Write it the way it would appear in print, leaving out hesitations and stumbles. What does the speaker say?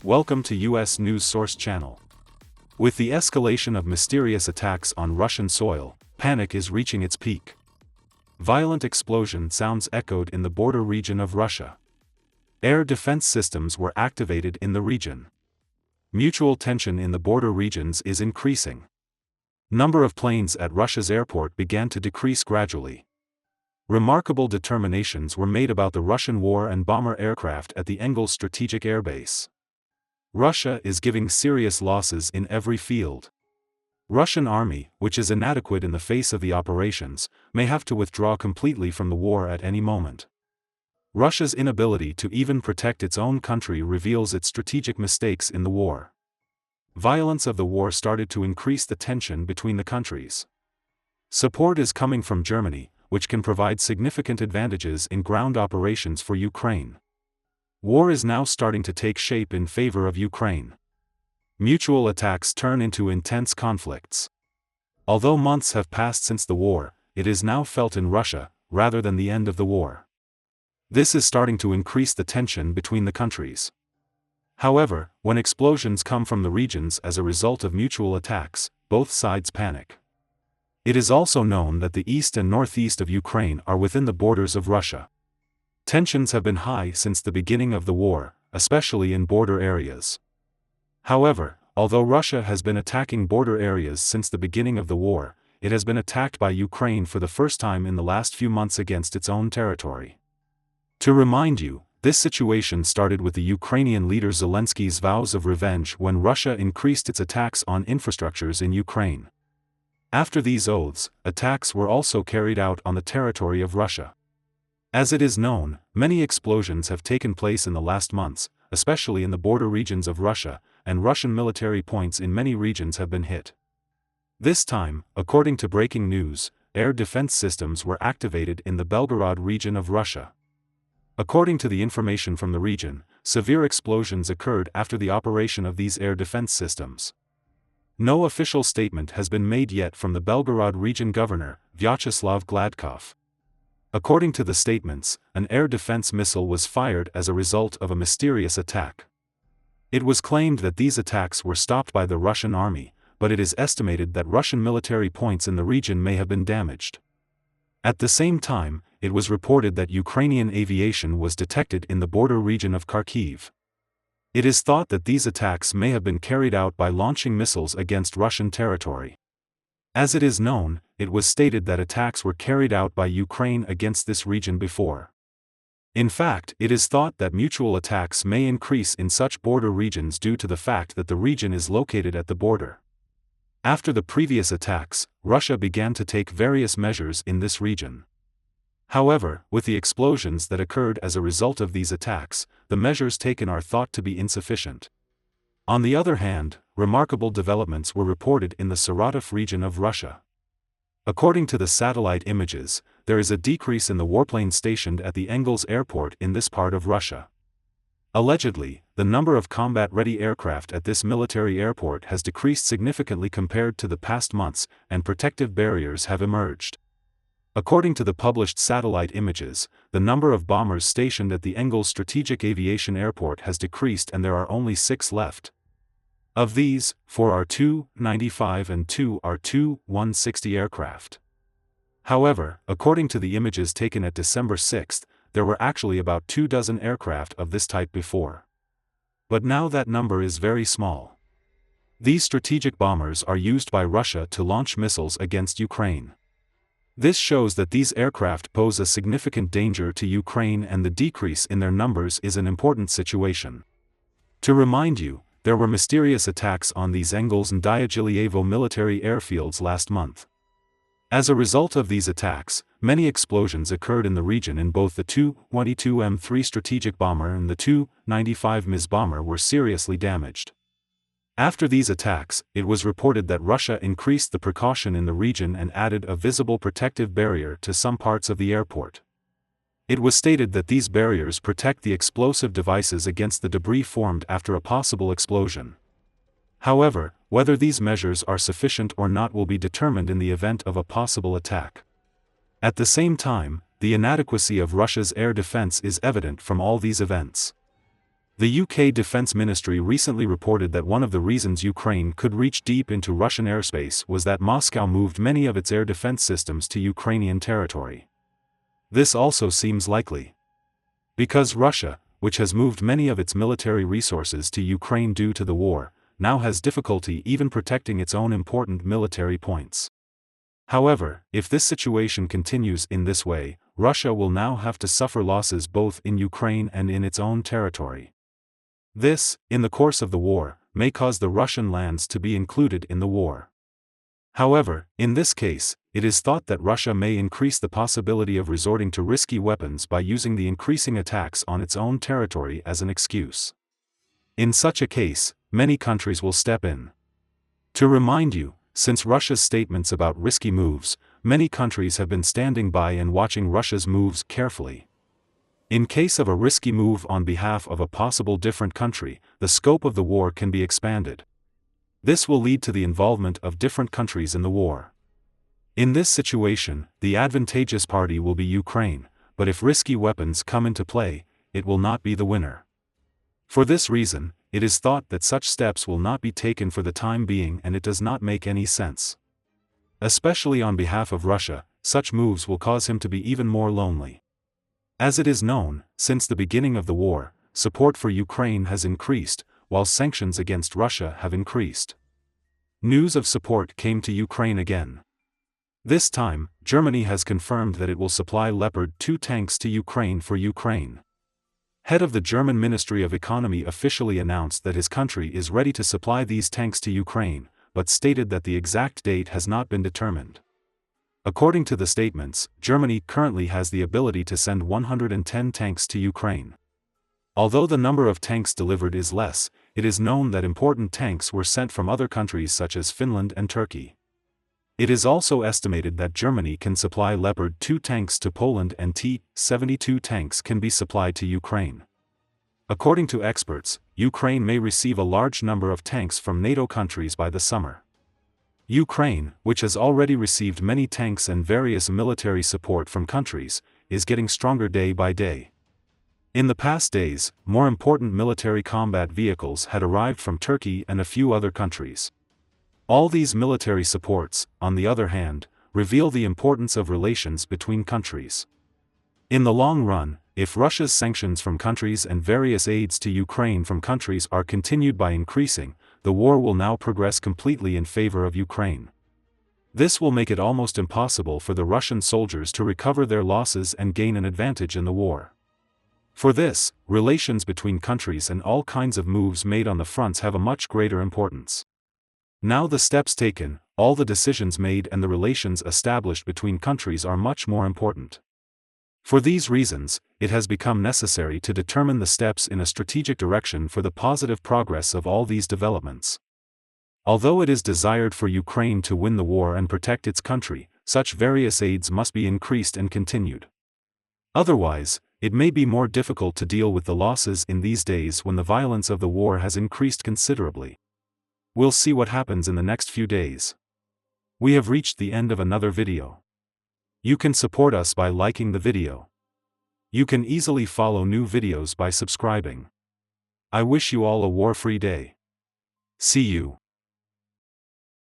Welcome to U.S. News Source Channel. With the escalation of mysterious attacks on Russian soil, panic is reaching its peak. Violent explosion sounds echoed in the border region of Russia. Air defense systems were activated in the region. Mutual tension in the border regions is increasing. Number of planes at Russia's airport began to decrease gradually. Remarkable determinations were made about the Russian war and bomber aircraft at the Engels strategic airbase. Russia is giving serious losses in every field. Russian army, which is inadequate in the face of the operations, may have to withdraw completely from the war at any moment. Russia's inability to even protect its own country reveals its strategic mistakes in the war. Violence of the war started to increase the tension between the countries. Support is coming from Germany, which can provide significant advantages in ground operations for Ukraine. War is now starting to take shape in favor of Ukraine. Mutual attacks turn into intense conflicts. Although months have passed since the war, it is now felt in Russia, rather than the end of the war. This is starting to increase the tension between the countries. However, when explosions come from the regions as a result of mutual attacks, both sides panic. It is also known that the east and northeast of Ukraine are within the borders of Russia. Tensions have been high since the beginning of the war, especially in border areas. However, although Russia has been attacking border areas since the beginning of the war, it has been attacked by Ukraine for the first time in the last few months against its own territory. To remind you, this situation started with the Ukrainian leader Zelensky's vows of revenge when Russia increased its attacks on infrastructures in Ukraine. After these oaths, attacks were also carried out on the territory of Russia. As it is known, many explosions have taken place in the last months, especially in the border regions of Russia, and Russian military points in many regions have been hit. This time, according to breaking news, air defense systems were activated in the Belgorod region of Russia. According to the information from the region, severe explosions occurred after the operation of these air defense systems. No official statement has been made yet from the Belgorod region governor, Vyacheslav Gladkov. According to the statements, an air defense missile was fired as a result of a mysterious attack. It was claimed that these attacks were stopped by the Russian army, but it is estimated that Russian military points in the region may have been damaged. At the same time, it was reported that Ukrainian aviation was detected in the border region of Kharkiv. It is thought that these attacks may have been carried out by launching missiles against Russian territory. As it is known, it was stated that attacks were carried out by Ukraine against this region before. In fact, it is thought that mutual attacks may increase in such border regions due to the fact that the region is located at the border. After the previous attacks, Russia began to take various measures in this region. However, with the explosions that occurred as a result of these attacks, the measures taken are thought to be insufficient. On the other hand, remarkable developments were reported in the Saratov region of Russia. According to the satellite images, there is a decrease in the warplanes stationed at the Engels airport in this part of Russia. Allegedly, the number of combat-ready aircraft at this military airport has decreased significantly compared to the past months, and protective barriers have emerged. According to the published satellite images, the number of bombers stationed at the Engels strategic aviation airport has decreased and there are only 6 left. Of these, 4 are Tu-95 and 2 are Tu-160 aircraft. However, according to the images taken at December 6, there were actually about 24 aircraft of this type before. But now that number is very small. These strategic bombers are used by Russia to launch missiles against Ukraine. This shows that these aircraft pose a significant danger to Ukraine and the decrease in their numbers is an important situation. To remind you, there were mysterious attacks on these Engels and Dyagilievo military airfields last month. As a result of these attacks, many explosions occurred in the region and both the Tu-22M3 strategic bomber and the Tu-95 MiS bomber were seriously damaged. After these attacks, it was reported that Russia increased the precaution in the region and added a visible protective barrier to some parts of the airport. It was stated that these barriers protect the explosive devices against the debris formed after a possible explosion. However, whether these measures are sufficient or not will be determined in the event of a possible attack. At the same time, the inadequacy of Russia's air defense is evident from all these events. The UK Defence Ministry recently reported that one of the reasons Ukraine could reach deep into Russian airspace was that Moscow moved many of its air defense systems to Ukrainian territory. This also seems likely because Russia, which has moved many of its military resources to Ukraine due to the war, now has difficulty even protecting its own important military points. However, if this situation continues in this way, Russia will now have to suffer losses both in Ukraine and in its own territory. This, in the course of the war, may cause the Russian lands to be included in the war. However, in this case, it is thought that Russia may increase the possibility of resorting to risky weapons by using the increasing attacks on its own territory as an excuse. In such a case, many countries will step in. To remind you, since Russia's statements about risky moves, many countries have been standing by and watching Russia's moves carefully. In case of a risky move on behalf of a possible different country, the scope of the war can be expanded. This will lead to the involvement of different countries in the war. In this situation, the advantageous party will be Ukraine, but if risky weapons come into play, it will not be the winner. For this reason, it is thought that such steps will not be taken for the time being, and it does not make any sense. Especially on behalf of Russia, such moves will cause him to be even more lonely. As it is known, since the beginning of the war, support for Ukraine has increased, while sanctions against Russia have increased. News of support came to Ukraine again. This time, Germany has confirmed that it will supply Leopard 2 tanks to Ukraine for Ukraine. Head of the German Ministry of Economy officially announced that his country is ready to supply these tanks to Ukraine, but stated that the exact date has not been determined. According to the statements, Germany currently has the ability to send 110 tanks to Ukraine. Although the number of tanks delivered is less, it is known that important tanks were sent from other countries such as Finland and Turkey. It is also estimated that Germany can supply Leopard 2 tanks to Poland and T-72 tanks can be supplied to Ukraine. According to experts, Ukraine may receive a large number of tanks from NATO countries by the summer. Ukraine, which has already received many tanks and various military support from countries, is getting stronger day by day. In the past days, more important military combat vehicles had arrived from Turkey and a few other countries. All these military supports, on the other hand, reveal the importance of relations between countries. In the long run, if Russia's sanctions from countries and various aids to Ukraine from countries are continued by increasing, the war will now progress completely in favor of Ukraine. This will make it almost impossible for the Russian soldiers to recover their losses and gain an advantage in the war. For this, relations between countries and all kinds of moves made on the fronts have a much greater importance. Now the steps taken, all the decisions made and the relations established between countries are much more important. For these reasons, it has become necessary to determine the steps in a strategic direction for the positive progress of all these developments. Although it is desired for Ukraine to win the war and protect its country, such various aids must be increased and continued. Otherwise, it may be more difficult to deal with the losses in these days when the violence of the war has increased considerably. We'll see what happens in the next few days. We have reached the end of another video. You can support us by liking the video. You can easily follow new videos by subscribing. I wish you all a war-free day. See you.